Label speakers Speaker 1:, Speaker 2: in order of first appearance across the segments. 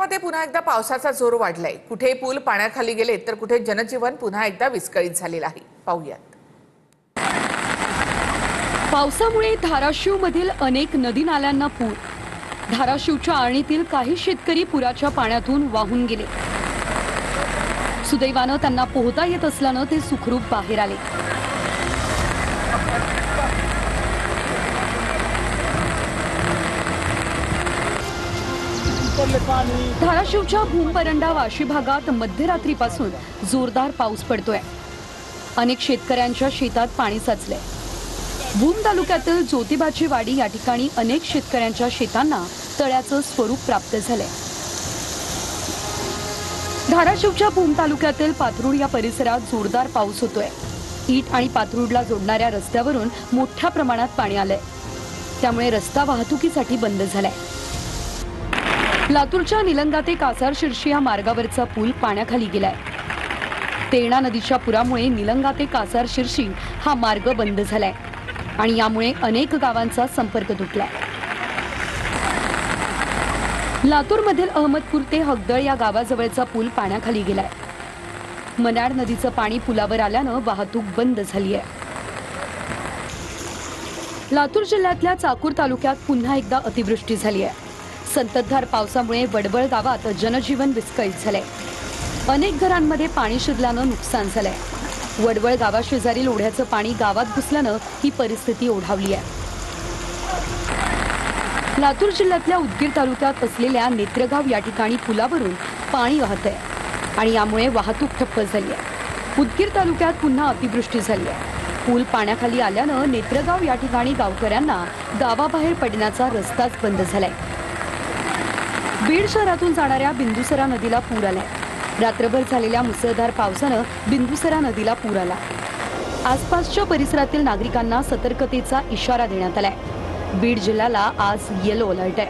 Speaker 1: मराठवाड्यामध्ये पुन्हा एकदा पावसाचा जोर वाढलाय। कुठे पूल पाण्याखाली गेले तर कुठे जनजीवन पुन्हा एकदा विस्कळीत झालेलं आहे। पाहूयात।
Speaker 2: पावसामुळे धाराशिवमधील अनेक नदी नाल्यांना पूर। धाराशिवच्या आरणीतील काही शेतकरी पुराच्या पाण्यातून वाहून गेले। सुदैवानं त्यांना पोहता येत असल्यानं ते सुखरूप बाहेर आले। धाराशिवच्या भूमपरंडा वाशी भागात मध्यरात्रीपासून जोरदार पाऊस पडतोय। अनेक शेतकऱ्यांच्या शेतात पाणी साचलंय। भूम तालुक्यातील ज्योतिबाची वाडी या ठिकाणी अनेक शेतकऱ्यांच्या शेतांना तळ्याचं स्वरूप प्राप्त झालंय। धाराशिवच्या भूम तालुक्यातील पाथरुड या परिसरात जोरदार पाऊस होतोय। ईट आणि पाथरुडला जोडणाऱ्या रस्त्यावरून मोठ्या प्रमाणात पाणी आलंय, त्यामुळे रस्ता वाहतुकीसाठी बंद झालाय। लातूरच्या निलंगा ते कासार शिर्शी या मार्गावरचा पूल पाण्याखाली गेलाय। तेरणा नदीच्या पुरामुळे निलंगा ते कासार शिर्शी हा मार्ग बंद झालाय आणि यामुळे अनेक गावांचा संपर्क तुटलाय। लातूरमधील अहमदपूर ते हगदळ या गावाजवळचा पूल पाण्याखाली गेलाय। मनाड नदीचं पाणी पुलावर आल्यानं वाहतूक बंद झाली आहे। लातूर जिल्ह्यातल्या चाकूर तालुक्यात पुन्हा एकदा अतिवृष्टी झाली आहे। संततधार पावसामुळे वडवळ गावात जनजीवन विस्कळीत झालंय। अनेक घरांमध्ये पाणी शिरल्यानं नुकसान झालंय। वडवळ गावाशेजारील ओढ्याचं पाणी गावात घुसल्यानं ही परिस्थिती ओढावली आहे। लातूर जिल्ह्यातल्या उदगीर तालुक्यात असलेल्या नेत्रगाव या ठिकाणी पुलावरून पाणी वाहतंय आणि यामुळे वाहतूक ठप्प झाली आहे। उदगीर तालुक्यात पुन्हा अतिवृष्टी झाली आहे। पूल पाण्याखाली आल्यानं नेत्रगाव या ठिकाणी गावकऱ्यांना गावाबाहेर पडण्याचा रस्ताच बंद झालाय। बीड शहरातून जाणाऱ्या बिंदुसरा नदीला पूर आलाय। रात्रभर झालेल्या मुसळधार पावसानं बिंदुसरा नदीला पूर आला। आसपासच्या परिसरातील नागरिकांना सतर्कतेचा इशारा देण्यात आलाय। बीड जिल्ह्याला आज येलो अलर्ट आहे।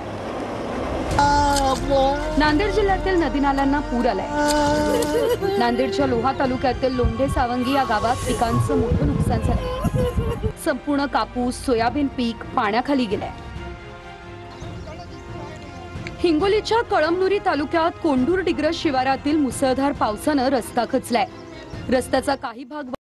Speaker 2: नांदेड जिल्ह्यातील नदी नाल्यांना पूर आलाय। नांदेडच्या लोहा तालुक्यातील लोंढे सावंगी या गावात पिकांचं मोठं नुकसान झालंय। संपूर्ण कापूस सोयाबीन पीक पाण्याखाली गेलंय। हिंगोलीच्या कळमनुरी तालुक्यात कोंढूर डिग्रस शिवारातील मुसळधार पावसानं रस्ता खचलाय। रस्त्याचा काही भाग